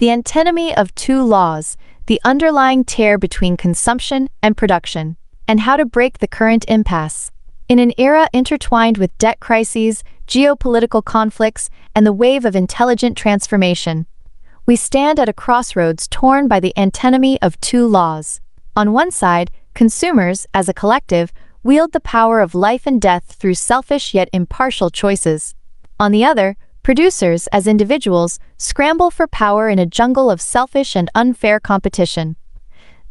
The antinomy of two laws, the underlying tear between consumption and production, and how to break the current impasse. In an era intertwined with debt crises, geopolitical conflicts, and the wave of intelligent transformation, we stand at a crossroads torn by the antinomy of two laws. On one side, consumers, as a collective, wield the power of life and death through selfish yet impartial choices. On the other, producers, as individuals, scramble for power in a jungle of selfish and unfair competition.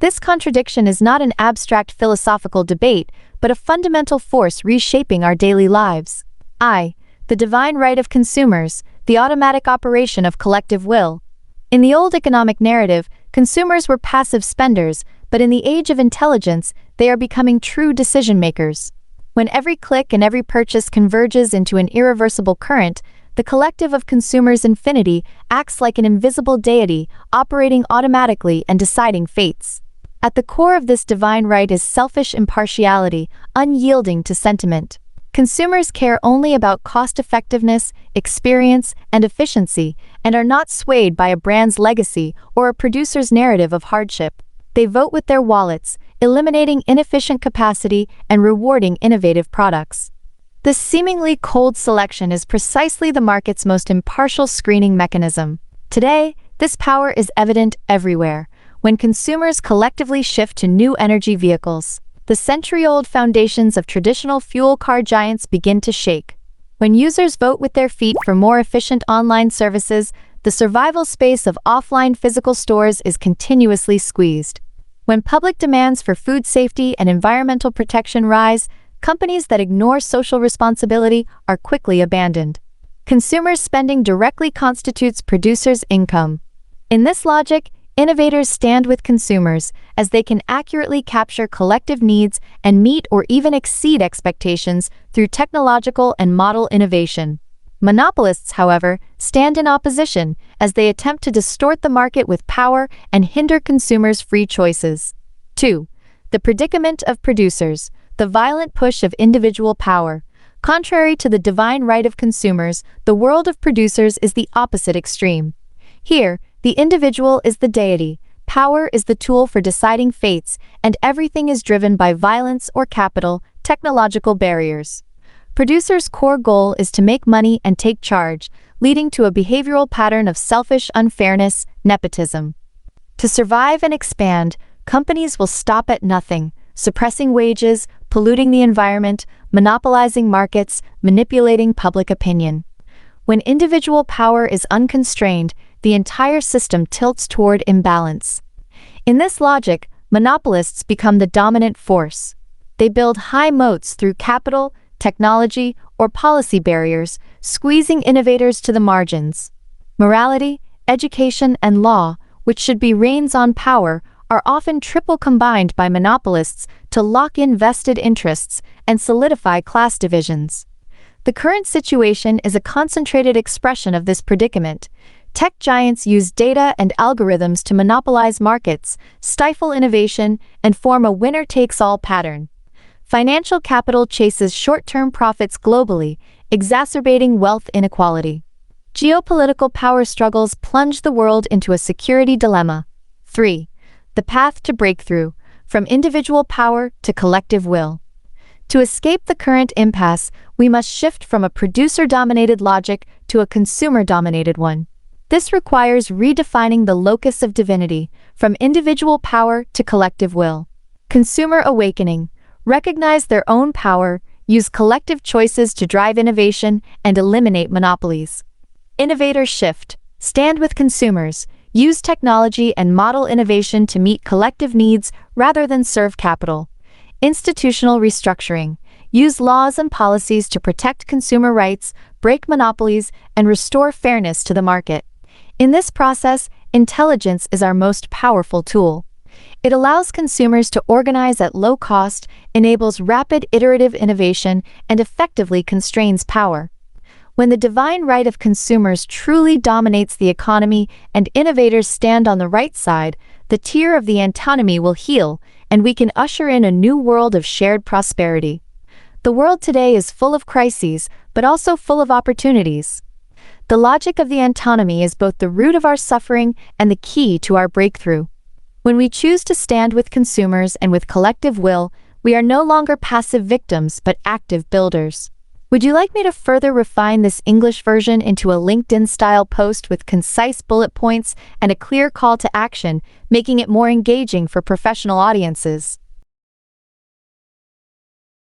This contradiction is not an abstract philosophical debate, but a fundamental force reshaping our daily lives. The divine right of consumers, the automatic operation of collective will. In the old economic narrative, consumers were passive spenders, but in the age of intelligence, they are becoming true decision-makers. When every click and every purchase converges into an irreversible current, the collective of consumers' infinity acts like an invisible deity, operating automatically and deciding fates. At the core of this divine right is selfish impartiality, unyielding to sentiment. Consumers care only about cost-effectiveness, experience, and efficiency, and are not swayed by a brand's legacy or a producer's narrative of hardship. They vote with their wallets, eliminating inefficient capacity and rewarding innovative products. This seemingly cold selection is precisely the market's most impartial screening mechanism. Today, this power is evident everywhere. When consumers collectively shift to new energy vehicles, the century-old foundations of traditional fuel car giants begin to shake. When users vote with their feet for more efficient online services, the survival space of offline physical stores is continuously squeezed. When public demands for food safety and environmental protection rise, companies that ignore social responsibility are quickly abandoned. Consumers' spending directly constitutes producers' income. In this logic, innovators stand with consumers, as they can accurately capture collective needs and meet or even exceed expectations through technological and model innovation. Monopolists, however, stand in opposition, as they attempt to distort the market with power and hinder consumers' free choices. 2. The predicament of producers, the violent push of individual power. Contrary to the divine right of consumers, the world of producers is the opposite extreme. Here, the individual is the deity, power is the tool for deciding fates, and everything is driven by violence or capital, technological barriers. Producers' core goal is to make money and take charge, leading to a behavioral pattern of selfish unfairness, nepotism. To survive and expand, companies will stop at nothing, suppressing wages, polluting the environment, monopolizing markets, manipulating public opinion. When individual power is unconstrained, the entire system tilts toward imbalance. In this logic, monopolists become the dominant force. They build high moats through capital, technology, or policy barriers, squeezing innovators to the margins. Morality, education, and law, which should be reins on power, are often triple combined by monopolists to lock in vested interests and solidify class divisions. The current situation is a concentrated expression of this predicament. Tech giants use data and algorithms to monopolize markets, stifle innovation, and form a winner-takes-all pattern. Financial capital chases short-term profits globally, exacerbating wealth inequality. Geopolitical power struggles plunge the world into a security dilemma. 3. The path to breakthrough, from individual power to collective will. To escape the current impasse, we must shift from a producer-dominated logic to a consumer-dominated one. This requires redefining the locus of divinity, from individual power to collective will. Consumer awakening. Recognize their own power, use collective choices to drive innovation, and eliminate monopolies. Innovator shift. Stand with consumers. Use technology and model innovation to meet collective needs rather than serve capital. Institutional restructuring. Use laws and policies to protect consumer rights, break monopolies, and restore fairness to the market. In this process, intelligence is our most powerful tool. It allows consumers to organize at low cost, enables rapid iterative innovation, and effectively constrains power. When the divine right of consumers truly dominates the economy and innovators stand on the right side, the tear of the antinomy will heal, and we can usher in a new world of shared prosperity. The world today is full of crises, but also full of opportunities. The logic of the antinomy is both the root of our suffering and the key to our breakthrough. When we choose to stand with consumers and with collective will, we are no longer passive victims but active builders. Would you like me to further refine this English version into a LinkedIn-style post with concise bullet points and a clear call to action, making it more engaging for professional audiences?